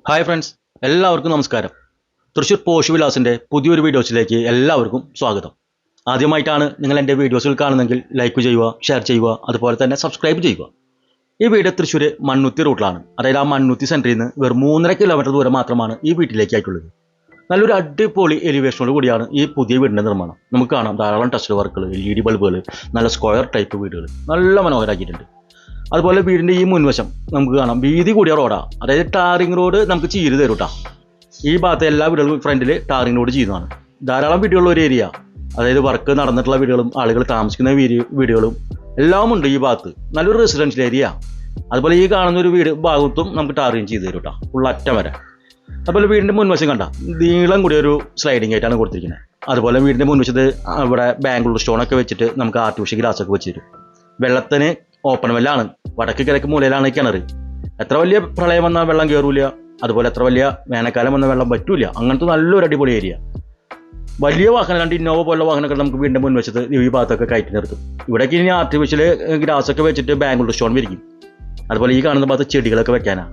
Hi friends, എല്ലാവർക്കും നമസ്കാരം. Thrissur posh വിലാസിൻ്റെ പുതിയൊരു വീഡിയോസിലേക്ക് എല്ലാവർക്കും സ്വാഗതം. ആദ്യമായിട്ടാണ് നിങ്ങൾ എൻ്റെ വീഡിയോസുകൾ കാണുന്നതെങ്കിൽ ലൈക്ക് ചെയ്യുക, ഷെയർ ചെയ്യുക, അതുപോലെ തന്നെ സബ്സ്ക്രൈബ് ചെയ്യുക. ഈ വീട് തൃശ്ശൂർ മണ്ണുത്തി റൂട്ടിലാണ്. അതായത് ആ മണ്ണുത്തി സെൻറ്ററിൽ നിന്ന് വെറും 3.5 കിലോമീറ്റർ ദൂരം മാത്രമാണ് ഈ വീട്ടിലേക്കായിട്ടുള്ളത്. നല്ലൊരു അടിപൊളി എലിവേഷനോട് കൂടിയാണ് ഈ പുതിയ വീടിൻ്റെ നിർമ്മാണം. നമുക്ക് കാണാം ധാരാളം ടച്ച് വർക്കുകൾ, LED ബൾബുകൾ, നല്ല സ്ക്വയർ ടൈപ്പ് വീടുകൾ നല്ല മനോഹരമാക്കിയിട്ടുണ്ട്. അതുപോലെ വീടിൻ്റെ ഈ മുൻവശം നമുക്ക് കാണാം വീതി കൂടിയ റോഡാണ്. അതായത് ടാറിങ് റോഡ് നമുക്ക് ചെയ്ത് തരും കേട്ടോ. ഈ ഭാഗത്തെ എല്ലാ വീടുകളും ഫ്രണ്ടിൽ ടാറിങ് റോഡ് ചെയ്യുന്നതാണ്. ധാരാളം വീടുകളുള്ള ഒരു ഏരിയ, അതായത് വർക്ക് നടന്നിട്ടുള്ള വീടുകളും ആളുകൾ താമസിക്കുന്ന വീടുകളും എല്ലാം ഉണ്ട് ഈ ഭാഗത്ത്. നല്ലൊരു റെസിഡൻഷ്യൽ ഏരിയ. അതുപോലെ ഈ കാണുന്ന ഒരു വീട് ഭാഗത്തും നമുക്ക് ടാറിങ് ചെയ്ത് തരും കേട്ടോ, ഫുൾ അറ്റം വരെ. അതുപോലെ വീടിൻ്റെ മുൻവശം കണ്ട നീളം കൂടിയ ഒരു സ്ലൈഡിങ് ആയിട്ടാണ് കൊടുത്തിരിക്കുന്നത്. അതുപോലെ വീടിൻ്റെ മുൻവശത്ത് ഇവിടെ ബാംഗ്ലൂർ സ്റ്റോണൊക്കെ വെച്ചിട്ട് നമുക്ക് ആർട്ടിഫിഷ്യൽ ഗ്ലാസ് ഒക്കെ വെച്ച് തരും. വെള്ളത്തിന് ഓപ്പൺ വെല്ലാണ്, വടക്ക് കിഴക്ക് മൂലയിലാണ് കിണർ. എത്ര വലിയ പ്രളയം വന്നാൽ വെള്ളം കയറൂല, അതുപോലെ എത്ര വലിയ വേനൽക്കാലം വന്നാൽ വെള്ളം പറ്റൂല. അങ്ങനത്തെ നല്ലൊരു അടിപൊളി ഏരിയ. വലിയ വാഹനം, രണ്ട് ഇന്നോവ പോലുള്ള വാഹനങ്ങൾ നമുക്ക് വീടിൻ്റെ മുൻവശത്ത് ഈ ഭാഗത്തൊക്കെ കയറ്റി നിർത്തും. ഇവിടേക്ക് ഇനി ആർട്ടിഫിഷ്യൽ ഗ്രാസ് ഒക്കെ വെച്ചിട്ട് ബാംഗ്ലൂർ സ്റ്റോൺ വിരിക്കും. അതുപോലെ ഈ കാണുന്ന ഭാഗത്ത് ചെടികളൊക്കെ വെക്കാനാണ്.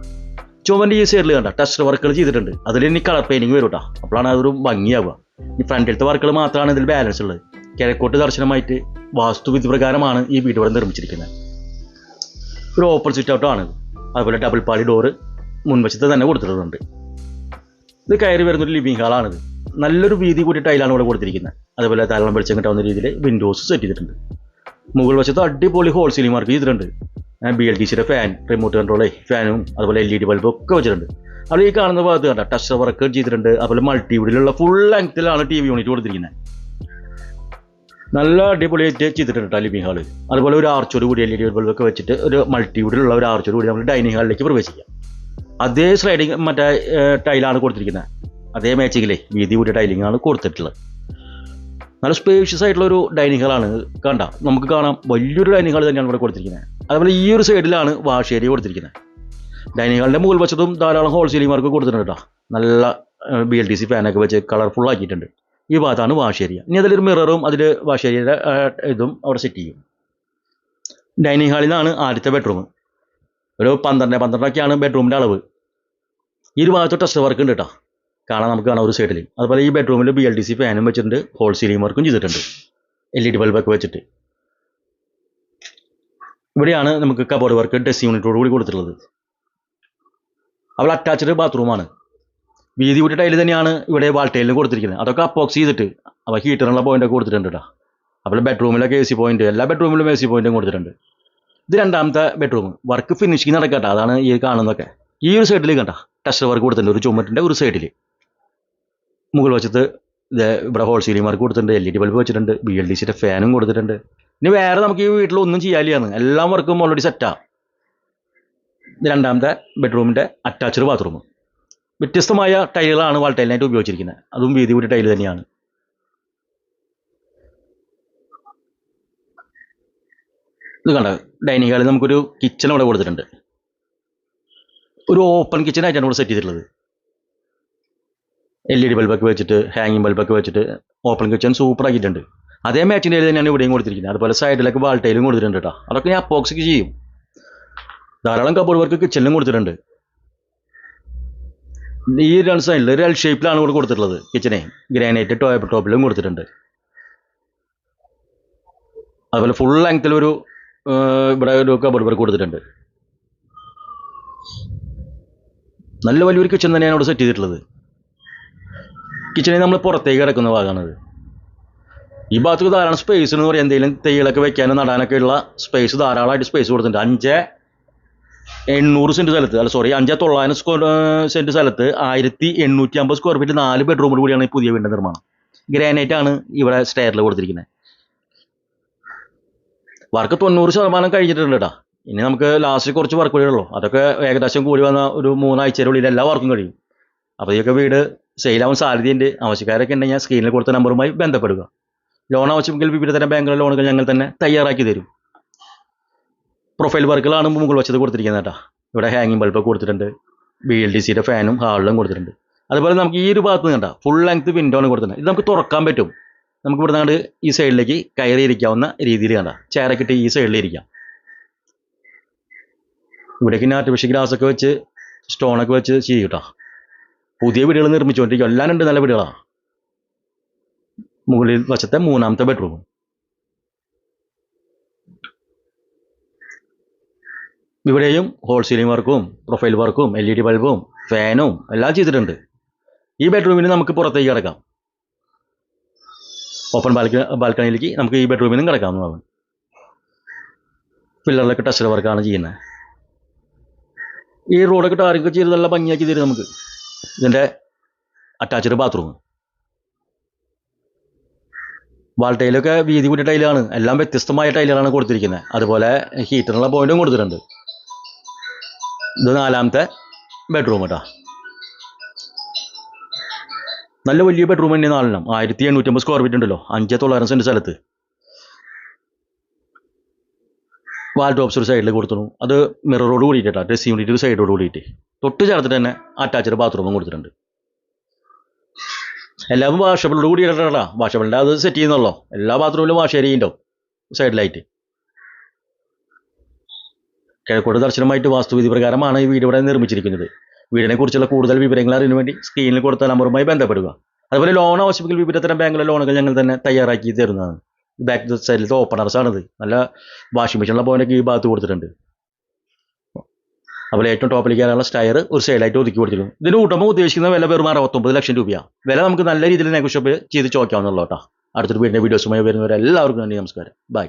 ചുവൻ്റെ ഈ സൈഡിൽ കണ്ട ടെക്സ്ചർ വർക്കുകൾ ചെയ്തിട്ടുണ്ട്. അതിൽ ഇനി കളർ പെയിൻറ്റിങ് വരും കേട്ടോ, അപ്പോഴാണ് അതൊരു ഭംഗിയാവുക. ഈ ഫ്രണ്ടിലത്തെ വർക്കുകൾ മാത്രമാണ് ഇതിൽ ബാലൻസ് ഉള്ളത്. കിഴക്കോട്ട് ദർശനമായിട്ട് വാസ്തുവിധി പ്രകാരമാണ് ഈ വീട് ഇവിടെ നിർമ്മിച്ചിരിക്കുന്നത്. ഒരു ഓപ്പൺ സിറ്റ് ഔട്ടാണ്. അതുപോലെ ഡബിൾ പാളി ഡോറ് മുൻവശത്ത് തന്നെ കൊടുത്തിട്ടുണ്ട്. ഇത് കയറി വരുന്നൊരു ലിവിങ് ഹാളാണിത്. നല്ലൊരു വീതി കൂടി ടൈലാണ് ഇവിടെ കൊടുത്തിരിക്കുന്നത്. അതുപോലെ ധാരാളം വെളിച്ചം കിട്ടാവുന്ന രീതിയിൽ വിൻഡോസ് സെറ്റ് ചെയ്തിട്ടുണ്ട്. മുകൾ വശത്ത് അടിപൊളി ഹോൾ സീലിംഗ് വർക്ക് ചെയ്തിട്ടുണ്ട്. BLDCയുടെ ഫാൻ, റിമോട്ട് കൺട്രോൾ ഫാനും അതുപോലെ LED ബൾബും ഒക്കെ വെച്ചിട്ടുണ്ട്. അപ്പോൾ ഈ കാണുന്ന ഭാഗത്ത് കണ്ട ടച്ച് വർക്ക് ചെയ്തിട്ടുണ്ട്. അതുപോലെ മൾട്ടിവുഡിലുള്ള ഫുൾ ലെങ്ത്തിലാണ് TV യൂണിറ്റ് കൊടുത്തിരിക്കുന്നത്. നല്ല അടിപൊളിയായിട്ട് ചെയ്തിട്ടുണ്ട് ലിവിംഗ് ഹാള്. അതുപോലെ ഒരു ആർച്ചോട് കൂടി LED ബൾബൊക്കെ വെച്ചിട്ട് ഒരു മൾട്ടിവുഡിലുള്ള ഒരു ആർച്ചോട് കൂടി നമ്മൾ ഡൈനിങ് ഹാളിലേക്ക് പ്രവേശിക്കാം. അതേ സ്ലൈഡിങ് മറ്റേ ടൈലാണ് കൊടുത്തിരിക്കുന്നത്. അതേ മാച്ചിങ്ങിലെ വീതി കൂടിയ ടൈലിംഗ് ആണ് കൊടുത്തിട്ടുള്ളത്. നല്ല സ്പേഷ്യസ് ആയിട്ടുള്ളൊരു ഡൈനിങ് ഹാളാണ്. കണ്ട നമുക്ക് കാണാം വലിയൊരു ഡൈനിങ് ഹാൾ തന്നെയാണ് ഇവിടെ കൊടുത്തിരിക്കുന്നത്. അതുപോലെ ഈ ഒരു സൈഡിലാണ് വാഷ് ഏരിയ കൊടുത്തിരിക്കുന്നത്. ഡൈനിങ് ഹാളിൻ്റെ മുകൾ വശത്തും ധാരാളം ഹോൾ സീലിംഗ് വർക്ക് കൊടുത്തിട്ടുണ്ട് കേട്ടോ. നല്ല BLDC ഫാനൊക്കെ വെച്ച് കളർഫുൾ ആക്കിയിട്ടുണ്ട്. ഈ ഭാഗത്താണ് വാഷ് ഏരിയ. ഇനി അതിലൊരു മിററും അതിൽ വാഷ് ഏരിയയുടെ ഇതും അവിടെ സെറ്റ് ചെയ്യും. ഡൈനിങ് ഹാളിൽ നിന്നാണ് ആദ്യത്തെ ബെഡ്റൂം. ഒരു 12 ബെഡ്റൂമിൻ്റെ അളവ്. ഈ ഒരു ഭാഗത്ത് ടെസ്റ്റ് വർക്ക് ഉണ്ട് കേട്ടോ, കാണാൻ നമുക്ക് കാണാം ഒരു സൈഡിൽ. അതുപോലെ ഈ ബെഡ്റൂമിൽ BLDC ഫാനും വെച്ചിട്ടുണ്ട്, ഹോൾ സീലിംഗ് വർക്കും ചെയ്തിട്ടുണ്ട്, LED ബൾബൊക്കെ വെച്ചിട്ട്. ഇവിടെയാണ് നമുക്ക് കബോർഡ് വർക്ക് ഡ്രസ് യൂണിറ്റോട് കൂടി കൊടുത്തിട്ടുള്ളത്. അവൾ അറ്റാച്ച്ഡ് ബാത്റൂമാണ്. വീതി കൂട്ടിയ ടൈല് തന്നെയാണ് ഇവിടെ വാൾട്ടൈലിന് കൊടുത്തിരിക്കുന്നത്. അതൊക്കെ അപ്പോക്സ് ചെയ്തിട്ട് അപ്പോൾ ഹീറ്ററുള്ള പോയിൻ്റൊക്കെ കൊടുത്തിട്ടുണ്ട് കേട്ടോ. അപ്പോൾ ബെഡ്റൂമിലൊക്കെ AC പോയിന്റ്, എല്ലാ ബെഡ്റൂമിലും AC പോയിന്റും കൊടുത്തിട്ടുണ്ട്. ഇത് രണ്ടാമത്തെ ബെഡ്റൂം. വർക്ക് ഫിനിഷിങ് നടക്കട്ടെ, അതാണ് ഈ കാണുന്നതൊക്കെ. ഈ ഒരു സൈഡിൽ കണ്ട ടച്ച് വർക്ക് കൊടുത്തിട്ടുണ്ട്. ഒരു ചുമറ്റിൻ്റെ ഒരു സൈഡിൽ മുകൾ വശത്ത് ഇവിടെ ഹോൾ സീലിംഗ് വർക്ക് കൊടുത്തിട്ടുണ്ട്, LED ബൾബ് വെച്ചിട്ടുണ്ട്, BLDCയുടെ ഫാനും കൊടുത്തിട്ടുണ്ട്. ഇനി വേറെ നമുക്ക് ഈ വീട്ടിൽ ഒന്നും ചെയ്യാനില്ലാന്ന്, എല്ലാം വർക്കും ഓൾറെഡി സെറ്റാണ്. ഇത് രണ്ടാമത്തെ ബെഡ്റൂമിൻ്റെ അറ്റാച്ച്ഡ് ബാത്റൂം. വ്യത്യസ്തമായ ടൈലുകളാണ് വാൾ ടൈലിനായിട്ട് ഉപയോഗിച്ചിരിക്കുന്നത്. അതും വീതി കൂടിയ ടൈല് തന്നെയാണ്. ഇത് കണ്ട ഡൈനിങ് ഹാളിൽ നമുക്കൊരു കിച്ചൺ ഇവിടെ കൊടുത്തിട്ടുണ്ട്. ഒരു ഓപ്പൺ കിച്ചൺ ആയിട്ടാണ് ഇവിടെ സെറ്റ് ചെയ്തിട്ടുള്ളത്. LED ബൾബൊക്കെ വെച്ചിട്ട് ഹാങ്ങിങ് ബൾബൊക്കെ വെച്ചിട്ട് ഓപ്പൺ കിച്ചൺ സൂപ്പർ ആക്കിയിട്ടുണ്ട്. അതേ മാച്ചിൻ്റെ തന്നെയാണ് ഇവിടെയും കൊടുത്തിരിക്കുന്നത്. അതുപോലെ സൈഡിലൊക്കെ വാൾ ടൈലും കൊടുത്തിട്ടുണ്ട് കേട്ടോ. അതൊക്കെ ഞാൻ അപ്പോക്സിക്ക് ചെയ്യും. ധാരാളം കബോർഡ് വർക്ക് കിച്ചണിലും കൊടുത്തിട്ടുണ്ട്. ഈ രണ്ട് സൈഡിൽ ഒരു L ഷേപ്പിലാണ് ഇവിടെ കൊടുത്തിട്ടുള്ളത്. കിച്ചനെ ഗ്രാനൈറ്റ് ടോപ്പിലും കൊടുത്തിട്ടുണ്ട്. അതുപോലെ ഫുൾ ലെങ്ത്തിൽ ഇവിടെ ഒരു കബോർഡ് വർക്ക് കൊടുത്തിട്ടുണ്ട്. നല്ല വലിയൊരു കിച്ചൺ തന്നെയാണ് ഇവിടെ സെറ്റ് ചെയ്തിട്ടുള്ളത്. കിച്ചണിൽ നമ്മൾ പുറത്തേക്ക് കിടക്കുന്ന ഭാഗമാണത്. ഈ ഭാഗത്ത് ധാരാളം സ്പേസ് എന്ന് പറയാം. എന്തെങ്കിലും തൈകളൊക്കെ വെക്കാനും നടാനൊക്കെ ഉള്ള സ്പേസ് ധാരാളമായിട്ട് സ്പേസ് കൊടുത്തിട്ടുണ്ട്. 5,800 സെൻറ്റ് സ്ഥലത്ത് 5,900 സെൻറ്റ് സ്ഥലത്ത് 1,850 സ്ക്വയർ ഫീറ്റ് 4 ബെഡ്റൂമോട് കൂടിയാണ് ഈ പുതിയ വീടിൻ്റെ നിർമ്മാണം. ഗ്രാനൈറ്റ് ആണ് ഇവിടെ സ്റ്റെയറിൽ കൊടുത്തിരിക്കുന്നത്. വർക്ക് 90% കഴിഞ്ഞിട്ടുണ്ട് കേട്ടോ. ഇനി നമുക്ക് ലാസ്റ്റ് കുറച്ച് വർക്ക് കൂടിയുള്ളൂ. അതൊക്കെ ഏകദേശം കൂടി വന്ന ഒരു 3 ആഴ്ചയുടെ എല്ലാ വർക്കും കഴിയും. അപ്പോൾ ഇതൊക്കെ വീട് സെയിലാവാൻ സാധ്യതയുണ്ട്. ആവശ്യക്കാരൊക്കെ ഉണ്ടെങ്കിൽ സ്ക്രീനിൽ കൊടുത്ത നമ്പറുമായി ബന്ധപ്പെടുക. ലോൺ ആവശ്യമെങ്കിൽ വിവിധ തരം ബാങ്കുകളുടെ ലോണുകൾ ഞങ്ങൾ തന്നെ തയ്യാറാക്കി തരും. പ്രൊഫൈൽ വർക്കുകളാണ് മുകൾ വശത്ത് കൊടുത്തിരിക്കുന്നത് കേട്ടോ. ഇവിടെ ഹാങ്ങിങ് ബൾബ് കൊടുത്തിട്ടുണ്ട്, BLDCയുടെ ഫാനും ഹാളിലും കൊടുത്തിട്ടുണ്ട്. അതുപോലെ നമുക്ക് ഈ ഒരു ഭാഗത്ത് കണ്ട ഫുൾ ലെങ്ത് വിൻഡോ ആണ് കൊടുത്തിട്ടുണ്ട്. ഇത് നമുക്ക് തുറക്കാൻ പറ്റും. നമുക്ക് ഇവിടെ നിന്ന് ഈ സൈഡിലേക്ക് കയറിയിരിക്കാവുന്ന രീതിയിൽ കണ്ട ചെയറൊക്കെ ഇട്ട് ഈ സൈഡിൽ ഇരിക്കാം. ഇവിടേക്ക് ആർട്ടിഫിഷ്യൽ ഗ്രാസ് ഒക്കെ വെച്ച് സ്റ്റോണൊക്കെ വെച്ച് ചെയ്യും കേട്ടോ. പുതിയ വീടുകൾ നിർമ്മിച്ചുകൊണ്ടിരിക്കും. എല്ലാം ഉണ്ട് നല്ല വീടുകളാണ്. മുകളിൽ വശത്തെ 3ാമത്തെ ബെഡ്റൂം. ഇവിടെയും ഹോൾ സീലിംഗ് വർക്കും പ്രൊഫൈൽ വർക്കും LED ബൾബും ഫാനും എല്ലാം ചെയ്തിട്ടുണ്ട്. ഈ ബെഡ്റൂമിന് നമുക്ക് പുറത്തേക്ക് കിടക്കാം. ഓപ്പൺ ബാൽക്കണിയിലേക്ക് നമുക്ക് ഈ ബെഡ്റൂമിൽ നിന്നും കിടക്കാവുന്നതാണ്. പില്ലറിലൊക്കെ ടെക്സ്ചർ വർക്കാണ് ചെയ്യുന്നത്. ഈ റോഡൊക്കെ ടാറിങ്ങൊക്കെ ചെയ്ത് നല്ല ഭംഗിയാക്കി തരും നമുക്ക്. ഇതിൻ്റെ അറ്റാച്ച്ഡ് ബാത്റൂം. വാൾ ടൈലൊക്കെ വീതി കൂടിയ ടൈലാണ്. എല്ലാം വ്യത്യസ്തമായ ടൈലുകളാണ് കൊടുത്തിരിക്കുന്നത്. അതുപോലെ ഹീറ്ററിനുള്ള പോയിന്റും കൊടുത്തിട്ടുണ്ട്. ഇത് 4ാമത്തെ ബെഡ്റൂം കേട്ടോ. നല്ല വലിയ ബെഡ്റൂം തന്നെ 4 1850 സ്ക്വയർ ഫീറ്റ് ഉണ്ടല്ലോ. 5,900 സെൻറ്റ് സ്ഥലത്ത്. വാൾ ഡ്രോപ്സ് ഒരു സൈഡിൽ കൊടുത്തു. അത് മിററോട് കൂടിയിട്ടാ, ഡ്രസ്സിംഗ് യൂണിറ്റ് ഒരു സൈഡോട് കൂടിയിട്ട് തൊട്ട് ചേർത്തിട്ട് തന്നെ അറ്റാച്ച്ഡ് ബാത്റൂമും കൊടുത്തിട്ടുണ്ട്. എല്ലാവരും വാഷബിളോട് കൂടിയിട്ടാ. വാഷബിളിൻ്റെ അത് സെറ്റ് ചെയ്യുന്നുള്ളൂ. എല്ലാ ബാത്റൂമിലും വാഷ് ഏരിയ ഉണ്ടാവും സൈഡിലായിട്ട്. കിഴക്കോട്ട് ദർശനമായിട്ട് വാസ്തുവിധി പ്രകാരമാണ് ഈ വീട് ഇവിടെ നിർമ്മിച്ചിരിക്കുന്നത്. വീടിനെ കുറിച്ചുള്ള കൂടുതൽ വിവരങ്ങൾ അറിയാൻ വേണ്ടി സ്ക്രീനിൽ കൊടുത്ത നമ്പറുമായി ബന്ധപ്പെടുക. അതുപോലെ ലോൺ ആവശ്യമെങ്കിൽ വിവിധ തരം ബാങ്കിലെ ലോണുകൾ ഞങ്ങൾ തന്നെ തയ്യാറാക്കി തരുന്നതാണ്. ബാക്ക് സൈഡിലത്തെ ഓപ്പണർസ് ആണിത്. നല്ല വാഷിംഗ് മെഷീനുള്ള പോയിന്റൊക്കെ ഈ ഭാഗത്ത് കൊടുത്തിട്ടുണ്ട്. അതുപോലെ ഏറ്റവും ടോപ്പിലേക്ക് കയറാനുള്ള സ്റ്റയർ ഒരു സൈഡായിട്ട് ഒതുക്കി കൊടുത്തിരുന്നു. ഇതിന് കൂട്ടുമ്പോൾ ഉദ്ദേശിക്കുന്ന വില വെറും 69 ലക്ഷം രൂപയാണ്. വില നമുക്ക് നല്ല രീതിയിൽ നെഗോഷ്യബിൾ ചെയ്ത് ചോദിക്കാവുന്നുള്ളൂ കേട്ടോ. അടുത്തൊരു വീടിൻ്റെ വീഡിയോസുമായി വരുന്നവരെല്ലാവർക്കും നന്ദി, നമസ്കാരം, ബൈ.